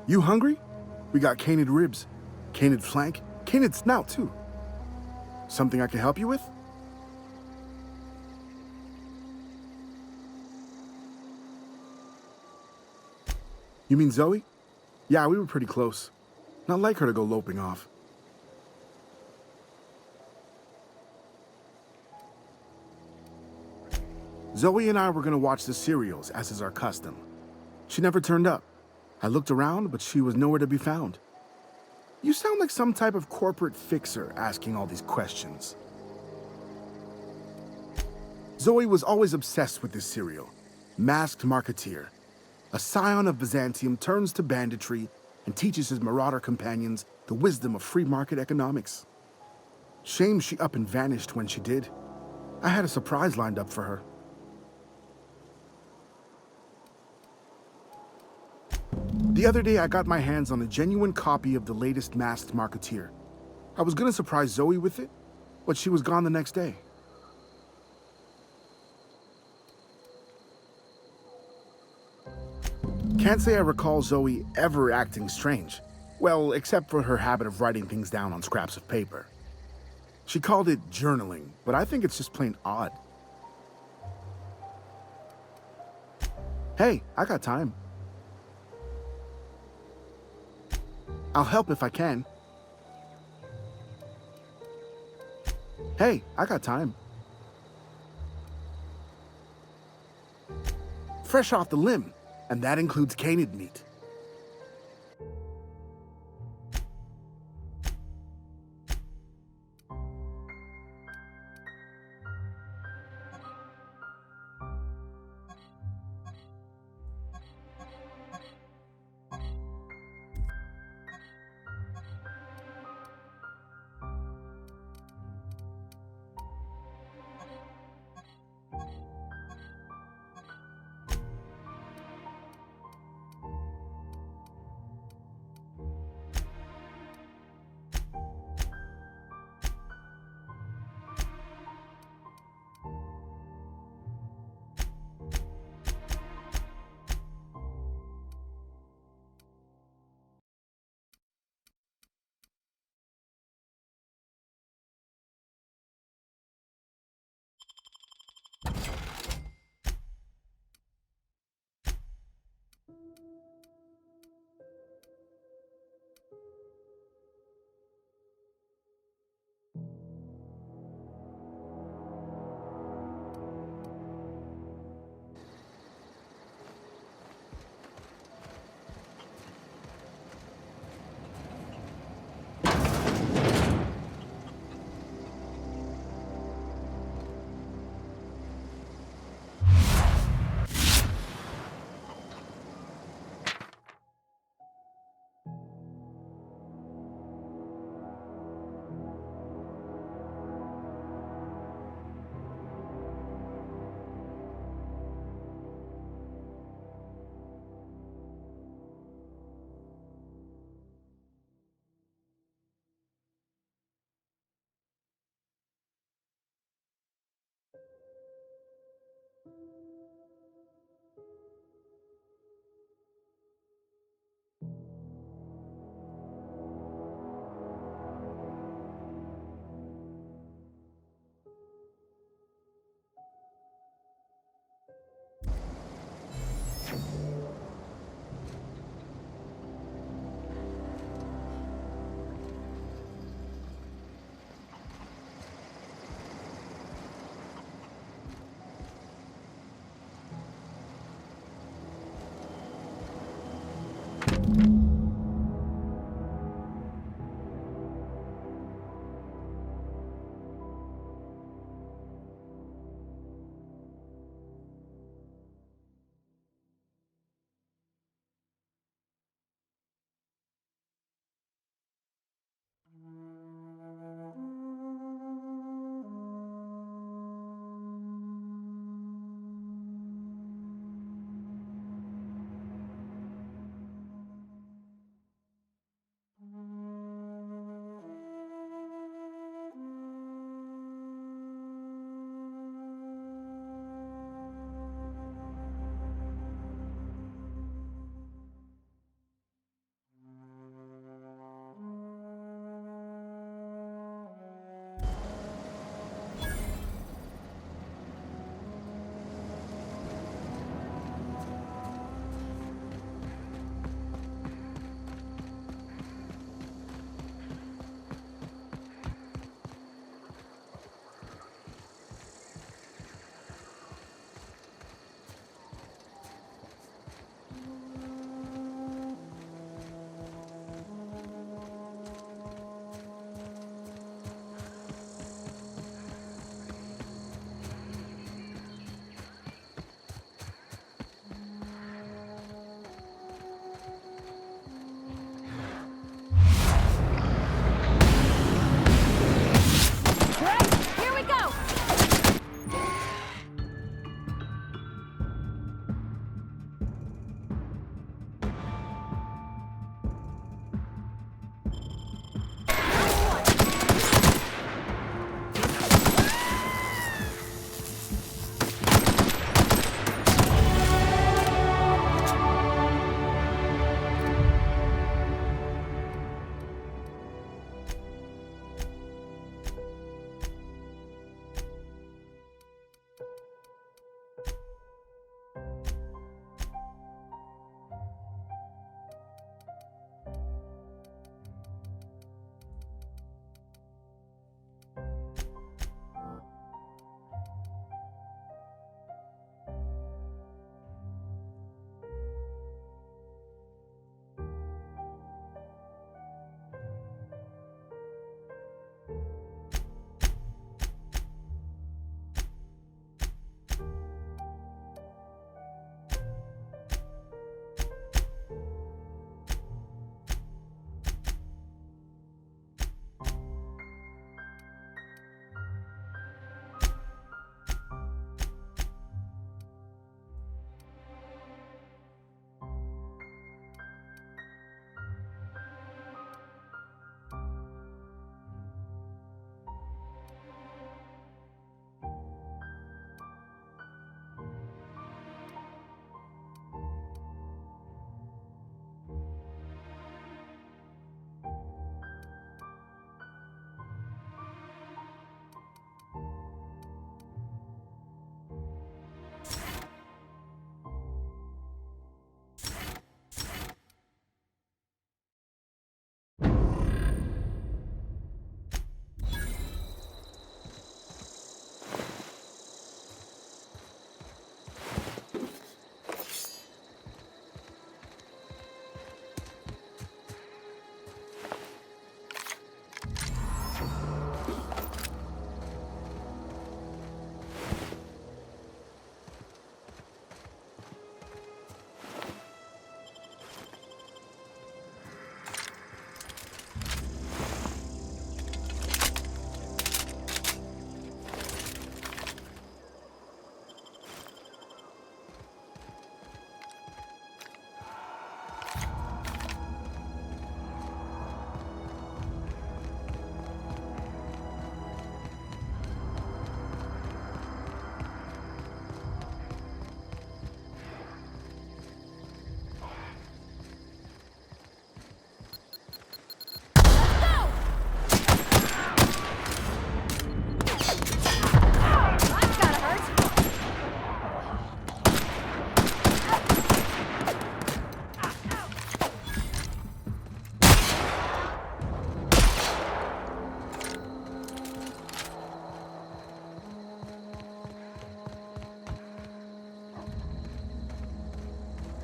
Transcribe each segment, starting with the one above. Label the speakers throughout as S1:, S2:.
S1: You hungry? We got canid ribs, canid flank, canid snout too. Something I can help you with? You mean Zoe? Yeah, we were pretty close. Not like her to go loping off. Zoe and I were gonna watch the serials, as is our custom. She never turned up. I looked around, but she was nowhere to be found. You sound like some type of corporate fixer asking all these questions. Zoe was always obsessed with this serial. Masked Marketeer. A scion of Byzantium turns to banditry and teaches his marauder companions the wisdom of free market economics. Shame she up and vanished when she did. I had a surprise lined up for her. The other day, I got my hands on a genuine copy of the latest Masked Marketeer. I was gonna surprise Zoe with it, but she was gone the next day. Can't say I recall Zoe ever acting strange. Well, except for her habit of writing things down on scraps of paper. She called it journaling, but I think it's just plain odd. Hey, I got time. I'll help if I can. Hey, I got time. Fresh off the limb, and that includes canid meat.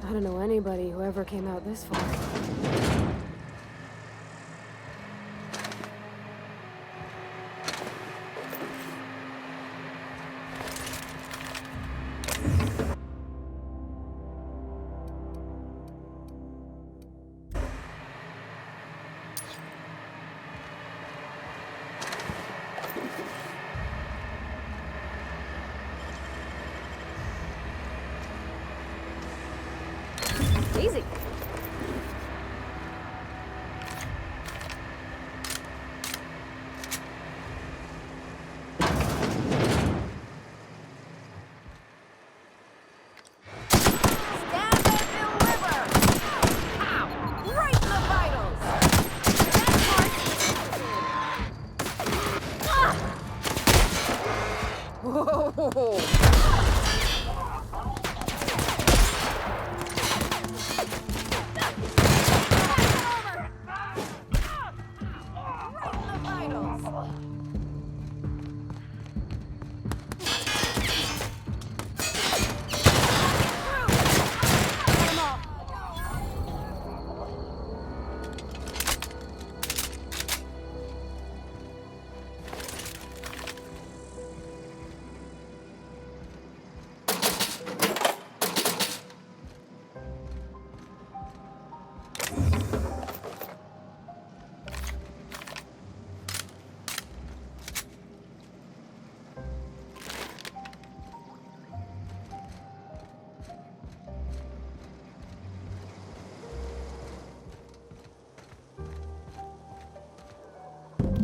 S2: I don't know anybody who ever came out this far. Easy.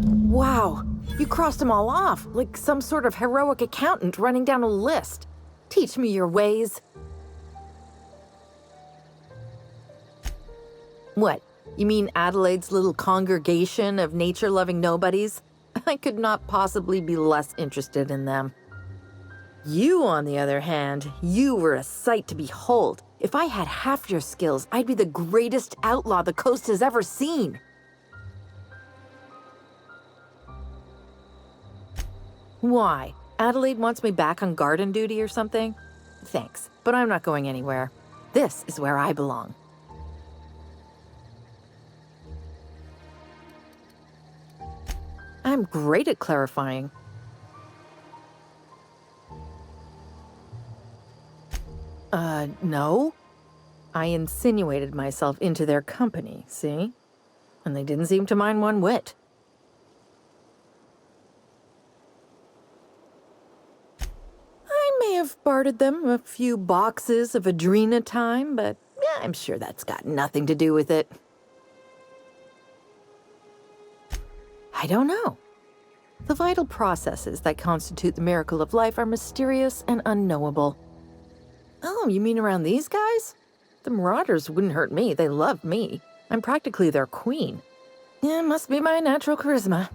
S3: Wow, you crossed them all off, like some sort of heroic accountant running down a list. Teach me your ways. What, you mean Adelaide's little congregation of nature-loving nobodies? I could not possibly be less interested in them. You, on the other hand, you were a sight to behold. If I had half your skills, I'd be the greatest outlaw the coast has ever seen. Why? Adelaide wants me back on garden duty or something? Thanks, but I'm not going anywhere. This is where I belong. I'm great at clarifying. No. I insinuated myself into their company, see? And they didn't seem to mind one whit. I may have bartered them a few boxes of Adrena time, but yeah, I'm sure that's got nothing to do with it. I don't know. The vital processes that constitute the miracle of life are mysterious and unknowable. Oh, you mean around these guys? The Marauders wouldn't hurt me. They love me. I'm practically their queen. Yeah, must be my natural charisma.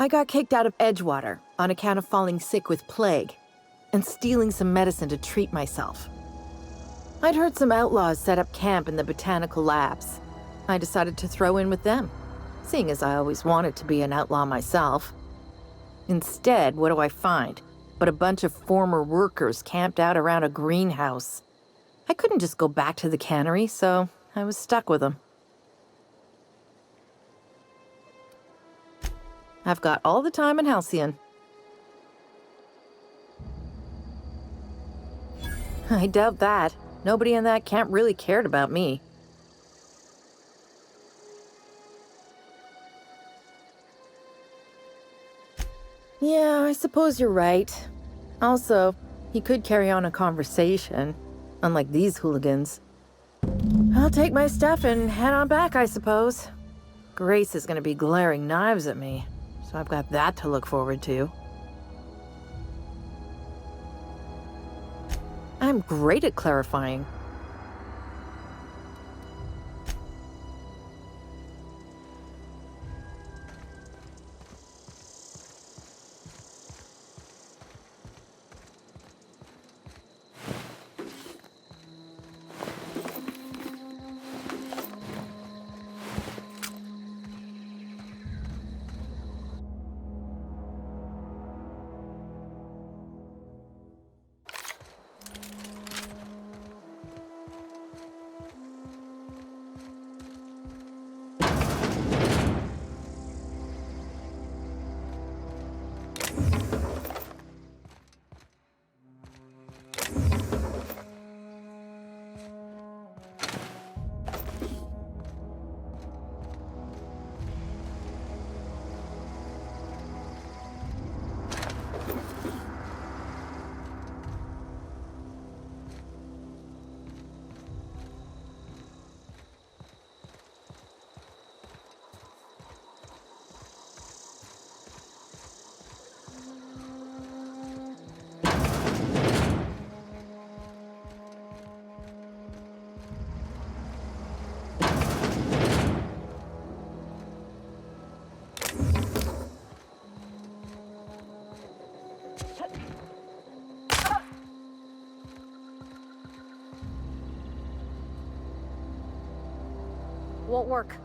S3: I got kicked out of Edgewater on account of falling sick with plague and stealing some medicine to treat myself. I'd heard some outlaws set up camp in the botanical labs. I decided to throw in with them, seeing as I always wanted to be an outlaw myself. Instead, what do I find? But a bunch of former workers camped out around a greenhouse. I couldn't just go back to the cannery, so I was stuck with them. I've got all the time in Halcyon. I doubt that. Nobody in that camp really cared about me. Yeah, I suppose you're right. Also, he could carry on a conversation, unlike these hooligans. I'll take my stuff and head on back, I suppose. Grace is going to be glaring knives at me, so I've got that to look forward to. I'm great at clarifying.
S2: Won't work.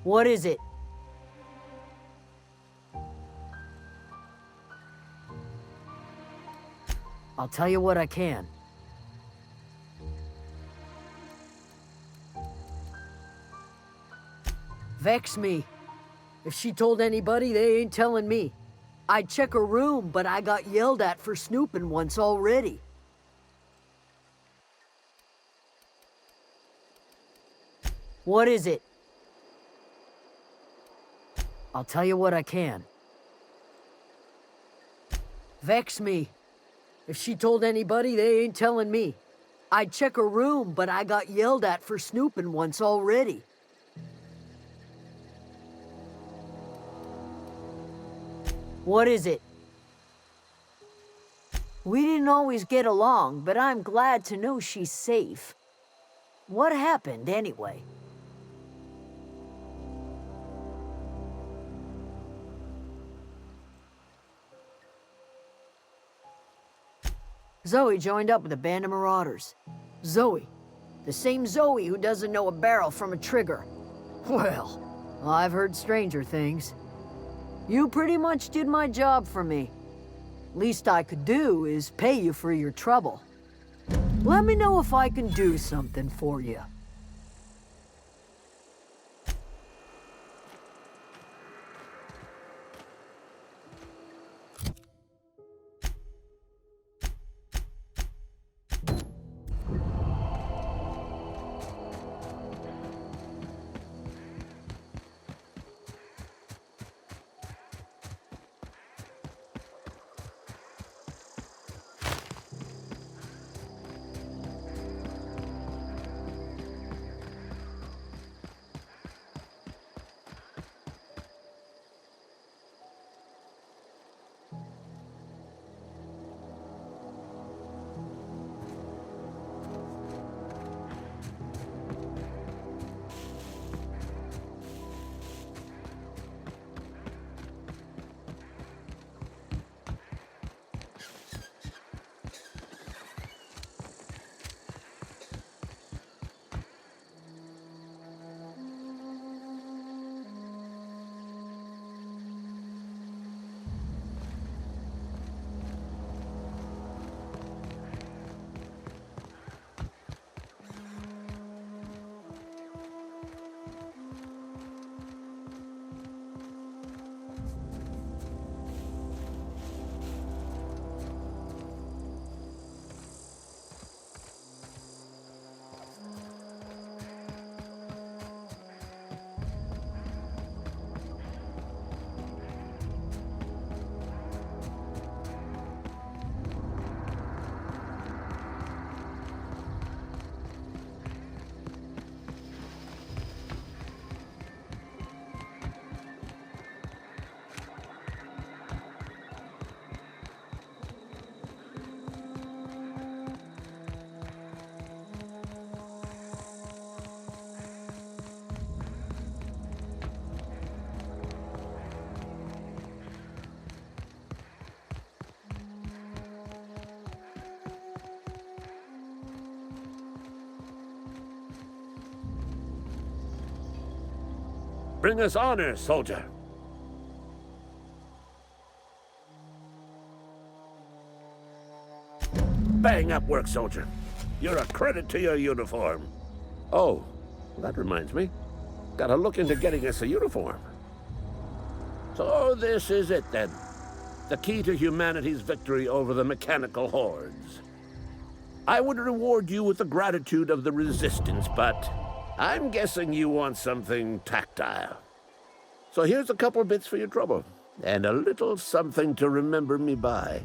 S4: What is it? I'll tell you what I can. Vex me. If she told anybody, they ain't telling me. I'd check her room, but I got yelled at for snooping once already. What is it? I'll tell you what I can. Vex me. If she told anybody, they ain't telling me. I'd check her room, but I got yelled at for snooping once already. What is it? We didn't always get along, but I'm glad to know she's safe. What happened, anyway? Zoe joined up with a band of marauders. Zoe. The same Zoe who doesn't know a barrel from a trigger. Well, I've heard stranger things. You pretty much did my job for me. Least I could do is pay you for your trouble. Let me know if I can do something for you.
S5: Bring us honor, soldier. Bang up work, soldier. You're a credit to your uniform. Oh, that reminds me. Gotta look into getting us a uniform. So this is it, then. The key to humanity's victory over the mechanical hordes. I would reward you with the gratitude of the Resistance, but I'm guessing you want something tactile. So here's a couple bits for your trouble, and a little something to remember me by.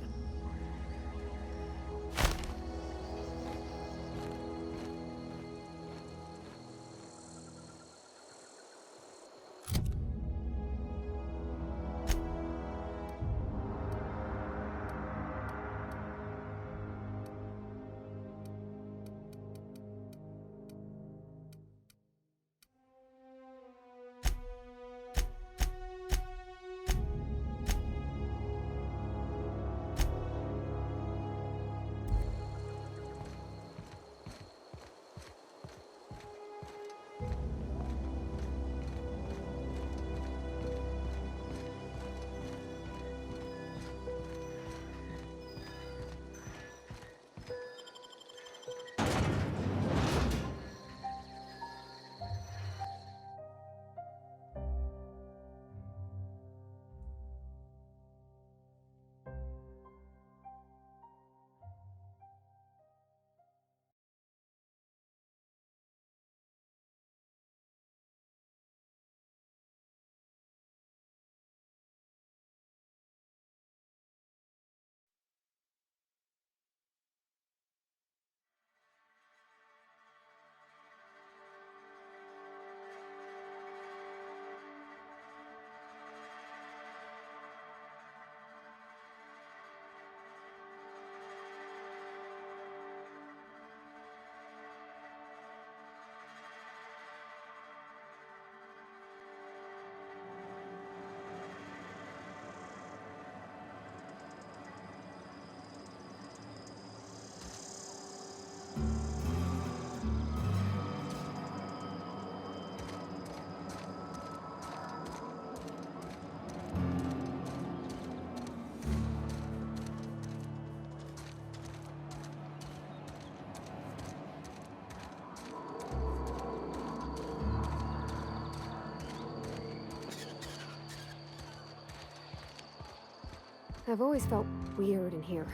S2: I've always felt weird in here.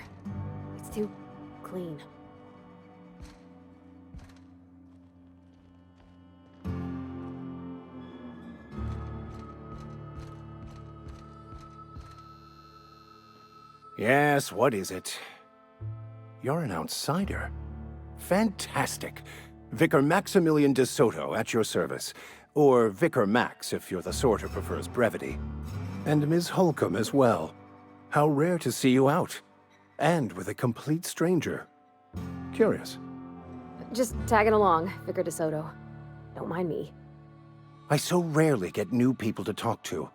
S2: It's too clean.
S6: Yes, what is it? You're an outsider. Fantastic. Vicar Maximilian de Soto at your service. Or Vicar Max if you're the sort who prefers brevity. And Ms. Holcomb as well. How rare to see you out. And with a complete stranger. Curious.
S2: Just tagging along, Vicar DeSoto. Don't mind me.
S6: I so rarely get new people to talk to.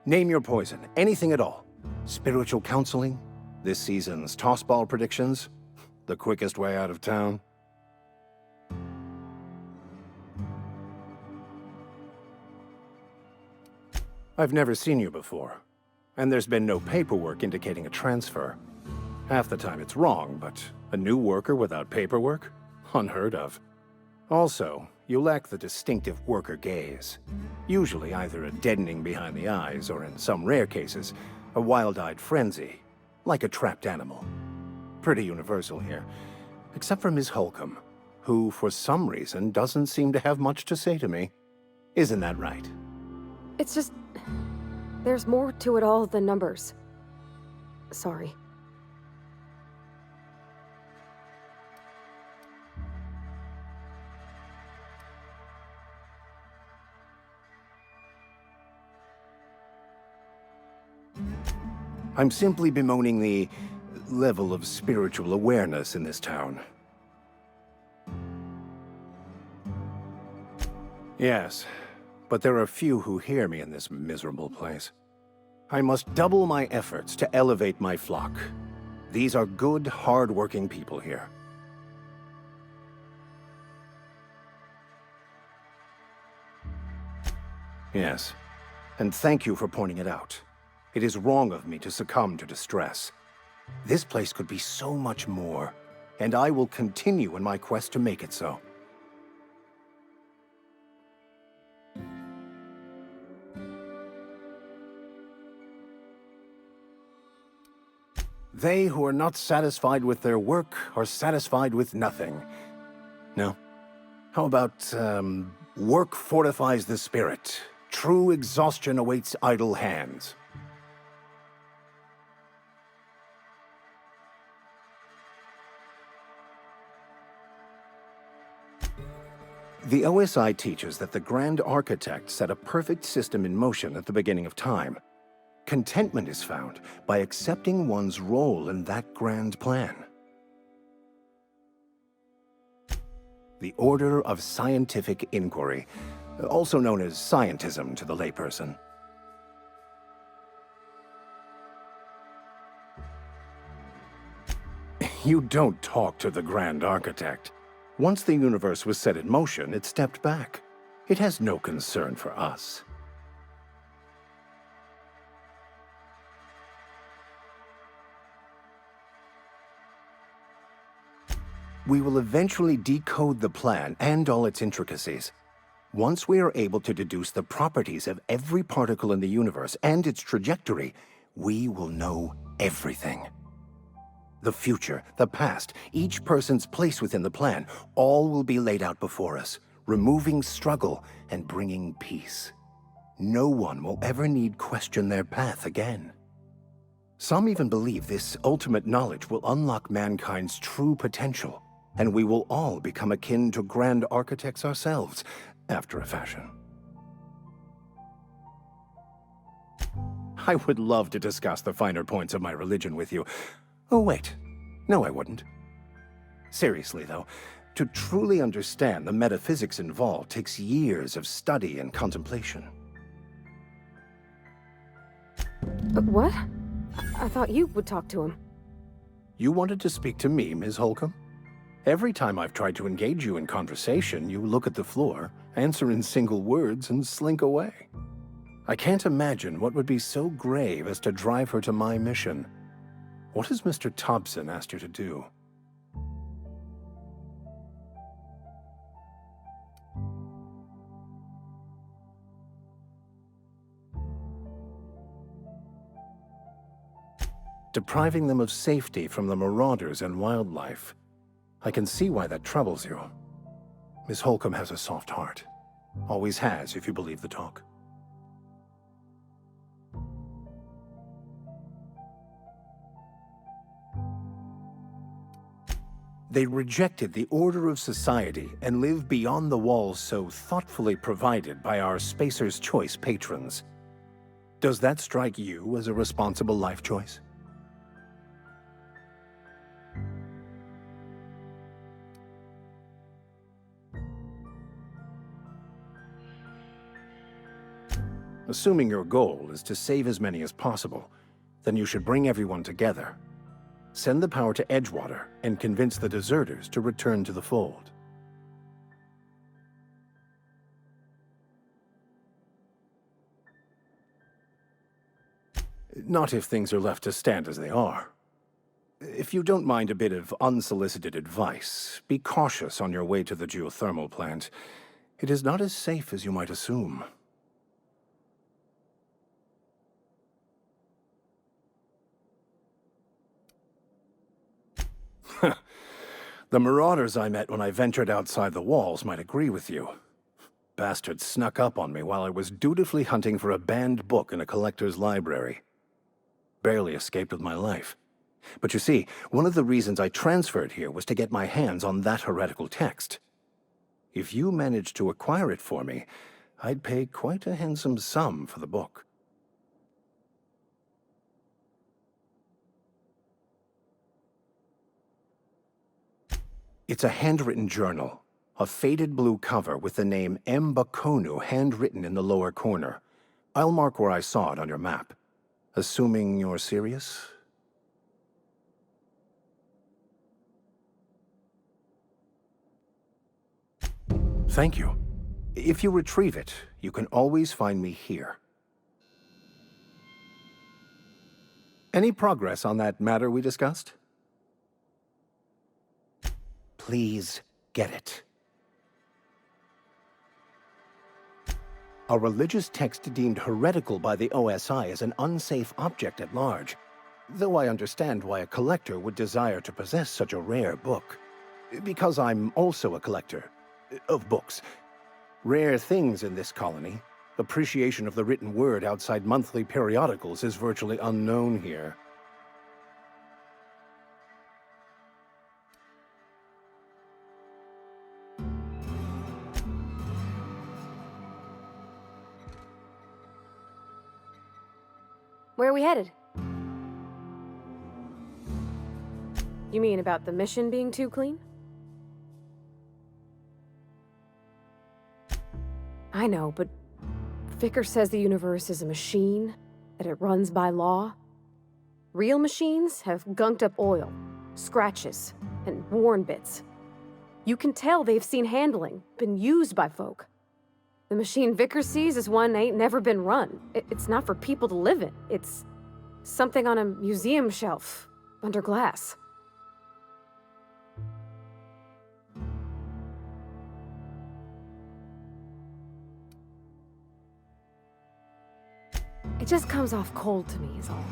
S6: Name your poison, anything at all. Spiritual counseling? This season's tossball predictions? The quickest way out of town? I've never seen you before. And there's been no paperwork indicating a transfer. Half the time it's wrong, but a new worker without paperwork? Unheard of. Also, you lack the distinctive worker gaze. Usually either a deadening behind the eyes, or in some rare cases, a wild-eyed frenzy, like a trapped animal. Pretty universal here, except for Ms. Holcomb, who for some reason doesn't seem to have much to say to me. Isn't that right?
S2: It's just... there's more to it all than numbers. Sorry.
S6: I'm simply bemoaning the level of spiritual awareness in this town. Yes, but there are few who hear me in this miserable place. I must double my efforts to elevate my flock. These are good, hard-working people here. Yes. And thank you for pointing it out. It is wrong of me to succumb to distress. This place could be so much more, and I will continue in my quest to make it so. They who are not satisfied with their work are satisfied with nothing. No? How about, work fortifies the spirit. True exhaustion awaits idle hands. The OSI teaches that the Grand Architect set a perfect system in motion at the beginning of time. Contentment is found by accepting one's role in that grand plan. The Order of Scientific Inquiry, also known as scientism to the layperson. You don't talk to the Grand Architect. Once the universe was set in motion, it stepped back. It has no concern for us. We will eventually decode the plan and all its intricacies. Once we are able to deduce the properties of every particle in the universe and its trajectory, we will know everything. The future, the past, each person's place within the plan, all will be laid out before us, removing struggle and bringing peace. No one will ever need question their path again. Some even believe this ultimate knowledge will unlock mankind's true potential, and we will all become akin to grand architects ourselves, after a fashion. I would love to discuss the finer points of my religion with you. Oh, wait. No, I wouldn't. Seriously, though, to truly understand the metaphysics involved takes years of study and contemplation.
S2: What? I thought you would talk to him.
S6: You wanted to speak to me, Ms. Holcomb? Every time I've tried to engage you in conversation, you look at the floor, answer in single words, and slink away. I can't imagine what would be so grave as to drive her to my mission. What has Mr. Thompson asked you to do? Depriving them of safety from the marauders and wildlife. I can see why that troubles you. Miss Holcomb has a soft heart. Always has, if you believe the talk. They rejected the order of society and live beyond the walls so thoughtfully provided by our Spacer's Choice patrons. Does that strike you as a responsible life choice? Assuming your goal is to save as many as possible, then you should bring everyone together. Send the power to Edgewater and convince the deserters to return to the fold. Not if things are left to stand as they are. If you don't mind a bit of unsolicited advice, be cautious on your way to the geothermal plant. It is not as safe as you might assume. The marauders I met when I ventured outside the walls might agree with you. Bastards snuck up on me while I was dutifully hunting for a banned book in a collector's library. Barely escaped with my life. But you see, one of the reasons I transferred here was to get my hands on that heretical text. If you managed to acquire it for me, I'd pay quite a handsome sum for the book. It's a handwritten journal, a faded blue cover with the name M. Bakonu handwritten in the lower corner. I'll mark where I saw it on your map. Assuming you're serious? Thank you. If you retrieve it, you can always find me here. Any progress on that matter we discussed? Please get it. A religious text deemed heretical by the OSI is an unsafe object at large, though I understand why a collector would desire to possess such a rare book. Because I'm also a collector of books. Rare things in this colony. Appreciation of the written word outside monthly periodicals is virtually unknown here.
S2: Where are we headed? You mean about the mission being too clean? I know, but Vicker says the universe is a machine, that it runs by law. Real machines have gunked up oil, scratches, and worn bits. You can tell they've seen handling, been used by folk. The machine Vicker sees is one ain't never been run. It's not for people to live in. It's something on a museum shelf, under glass. It just comes off cold to me, is all.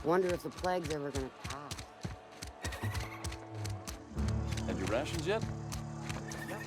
S7: Wonder if the plague's ever gonna pass.
S8: Had your rations yet?
S7: Yep.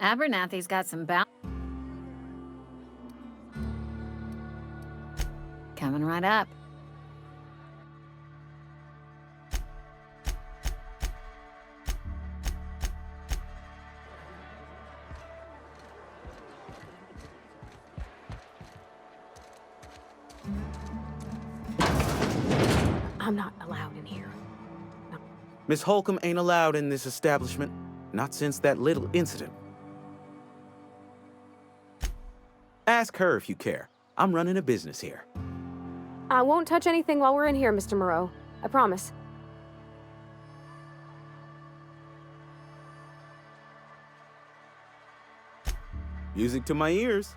S9: Abernathy's got some coming right up.
S2: I'm not allowed in here. No.
S10: Miss Holcomb ain't allowed in this establishment. Not since that little incident. Ask her if you care. I'm running a business here.
S2: I won't touch anything while we're in here, Mr. Moreau. I promise.
S10: Music to my ears.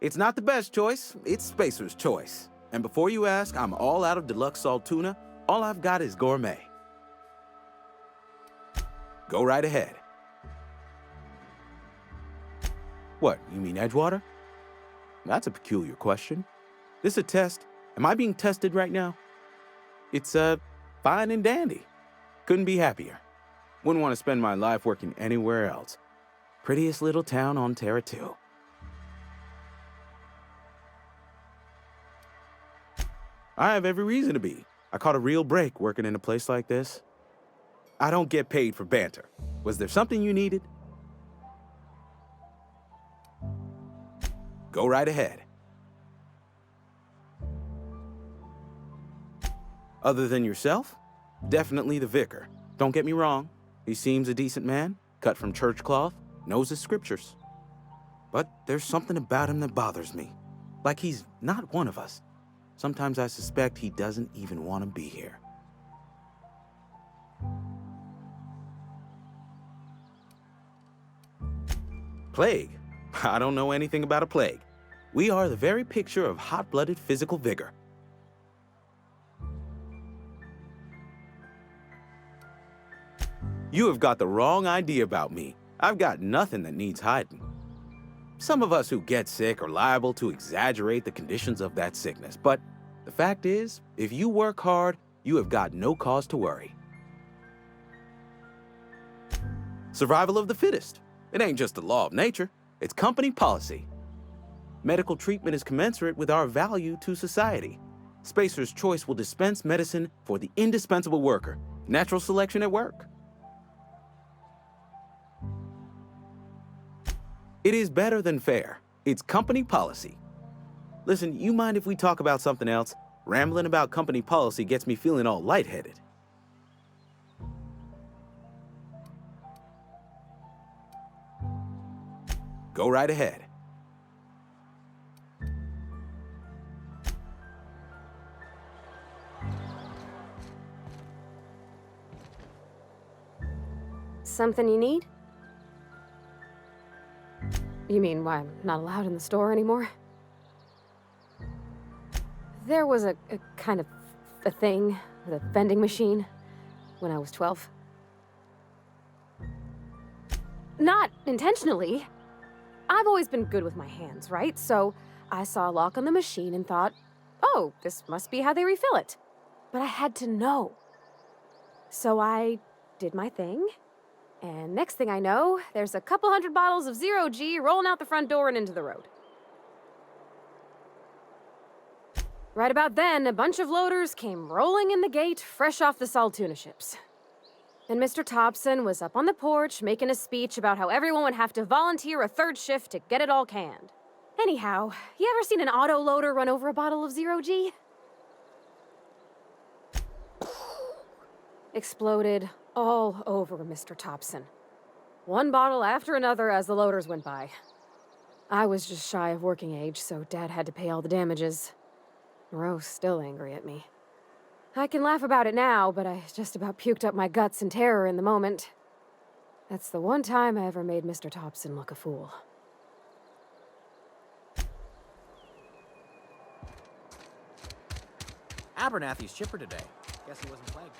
S10: It's not the best choice, it's Spacer's choice. And before you ask, I'm all out of deluxe salt tuna. All I've got is gourmet. Go right ahead. What, you mean Edgewater? That's a peculiar question. This a test? Am I being tested right now? It's, fine and dandy. Couldn't be happier. Wouldn't want to spend my life working anywhere else. Prettiest little town on Terra 2. I have every reason to be. I caught a real break working in a place like this. I don't get paid for banter. Was there something you needed? Go right ahead. Other than yourself? Definitely the vicar. Don't get me wrong. He seems a decent man, cut from church cloth, knows his scriptures. But there's something about him that bothers me. Like he's not one of us. Sometimes I suspect he doesn't even want to be here. Plague? I don't know anything about a plague. We are the very picture of hot-blooded physical vigor. You have got the wrong idea about me. I've got nothing that needs hiding. Some of us who get sick are liable to exaggerate the conditions of that sickness, but the fact is, if you work hard, you have got no cause to worry. Survival of the fittest. It ain't just the law of nature, it's company policy. Medical treatment is commensurate with our value to society. Spacer's Choice will dispense medicine for the indispensable worker. Natural selection at work. It is better than fair. It's company policy. Listen, you mind if we talk about something else? Rambling about company policy gets me feeling all lightheaded. Go right ahead.
S2: Something you need? You mean why I'm not allowed in the store anymore? There was a kind of a thing with a vending machine when I was 12. Not intentionally. I've always been good with my hands, right? So I saw a lock on the machine and thought, oh, this must be how they refill it. But I had to know. So I did my thing. And next thing I know, there's a couple hundred bottles of 0G rolling out the front door and into the road. Right about then, a bunch of loaders came rolling in the gate, fresh off the salt tuna ships. And Mr. Thompson was up on the porch making a speech about how everyone would have to volunteer a third shift to get it all canned. Anyhow, you ever seen an auto loader run over a bottle of 0G? Exploded all over Mr. Thompson. One bottle after another as the loaders went by. I was just shy of working age, so Dad had to pay all the damages. Rose still angry at me. I can laugh about it now, but I just about puked up my guts in terror in the moment. That's the one time I ever made Mr. Thompson look a fool.
S11: Abernathy's chipper today. Guess he wasn't plagued.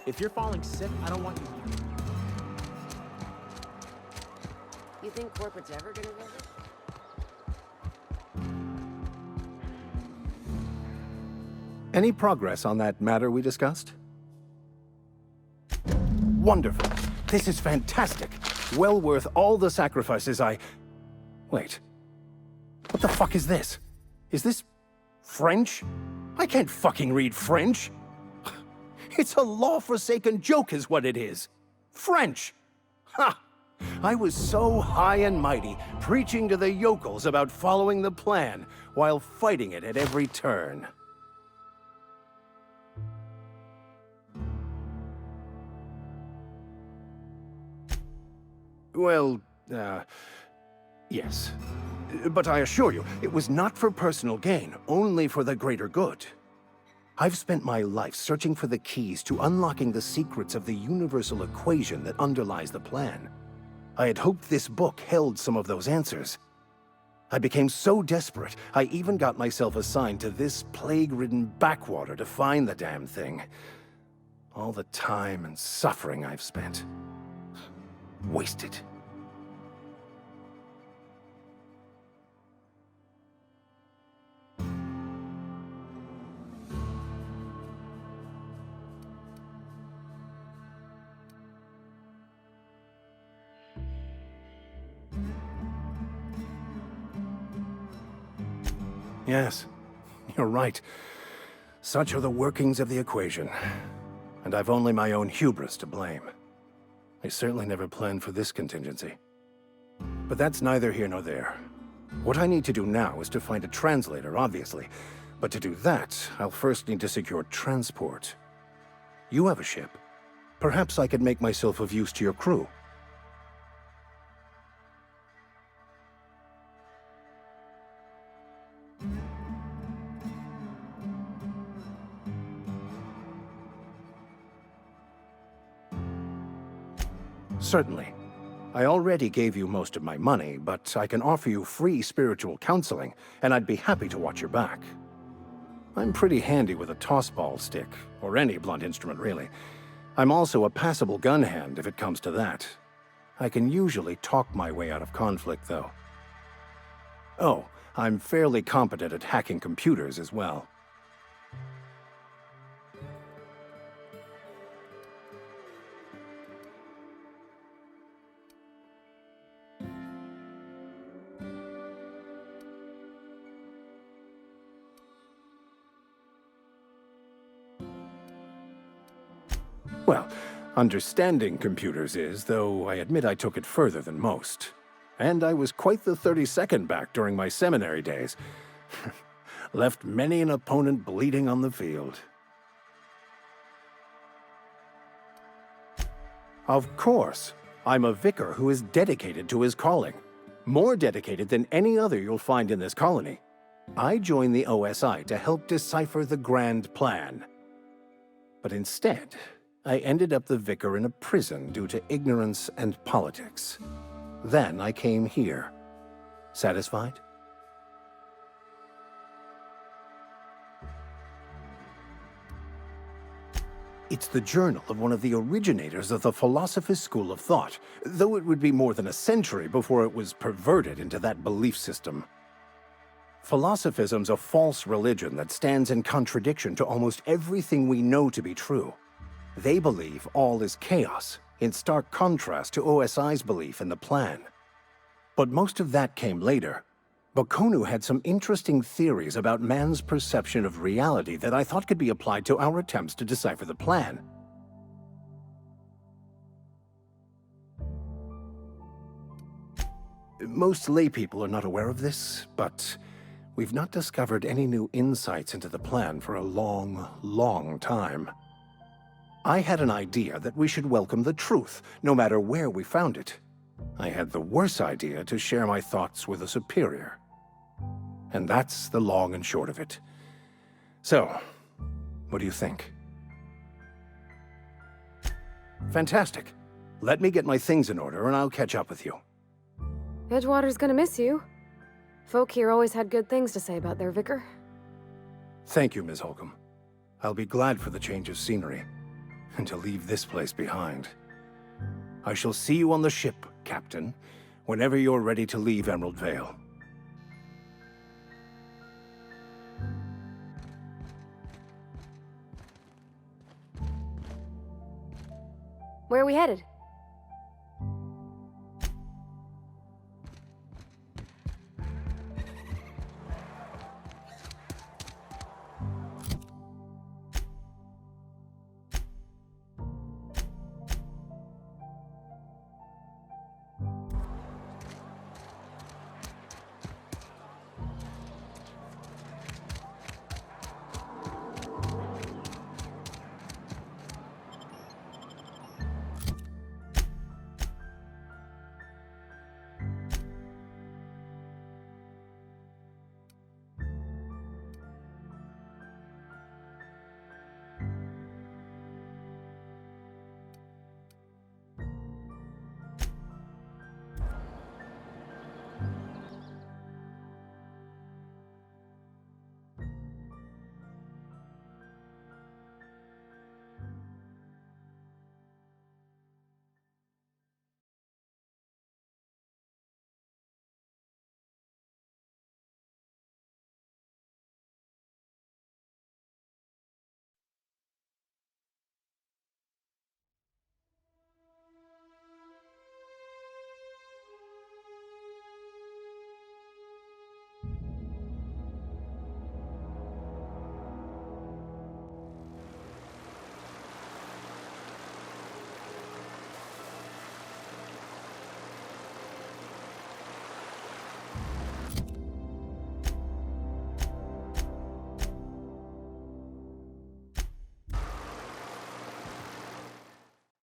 S11: If you're falling sick, I don't want you here.
S7: You think corporate's ever gonna visit?
S6: Any progress on that matter we discussed? Wonderful. This is fantastic. Well worth all the sacrifices I... Wait. What the fuck is this? Is this French? I can't fucking read French. It's a law-forsaken joke is what it is. French! Ha! I was so high and mighty, preaching to the yokels about following the plan, while fighting it at every turn. Well, yes. But I assure you, it was not for personal gain, only for the greater good. I've spent my life searching for the keys to unlocking the secrets of the universal equation that underlies the plan. I had hoped this book held some of those answers. I became so desperate, I even got myself assigned to this plague-ridden backwater to find the damn thing. All the time and suffering I've spent. Wasted. Yes, you're right. Such are the workings of the equation. And I've only my own hubris to blame. I certainly never planned for this contingency. But that's neither here nor there. What I need to do now is to find a translator, obviously. But to do that, I'll first need to secure transport. You have a ship. Perhaps I could make myself of use to your crew. Certainly. I already gave you most of my money, but I can offer you free spiritual counseling, and I'd be happy to watch your back. I'm pretty handy with a tossball stick, or any blunt instrument, really. I'm also a passable gun hand, if it comes to that. I can usually talk my way out of conflict, though. Oh, I'm fairly competent at hacking computers as well. Well, understanding computers is, though I admit I took it further than most. And I was quite the 32nd back during my seminary days. Left many an opponent bleeding on the field. Of course, I'm a vicar who is dedicated to his calling. More dedicated than any other you'll find in this colony. I joined the OSI to help decipher the grand plan. But instead, I ended up the vicar in a prison due to ignorance and politics. Then I came here. Satisfied? It's the journal of one of the originators of the Philosopher's School of Thought, though it would be more than a century before it was perverted into that belief system. Philosophism's a false religion that stands in contradiction to almost everything we know to be true. They believe all is chaos, in stark contrast to OSI's belief in the plan. But most of that came later. Bakonu had some interesting theories about man's perception of reality that I thought could be applied to our attempts to decipher the plan. Most laypeople are not aware of this, but we've not discovered any new insights into the plan for a long, long time. I had an idea that we should welcome the truth, no matter where we found it. I had the worse idea to share my thoughts with a superior. And that's the long and short of it. So, what do you think? Fantastic. Let me get my things in order and I'll catch up with you.
S2: Edgewater's gonna miss you. Folk here always had good things to say about their vicar.
S6: Thank you, Ms. Holcomb. I'll be glad for the change of scenery. and to leave this place behind. I shall see you on the ship, Captain, whenever you're ready to leave Emerald Vale.
S2: Where are we headed?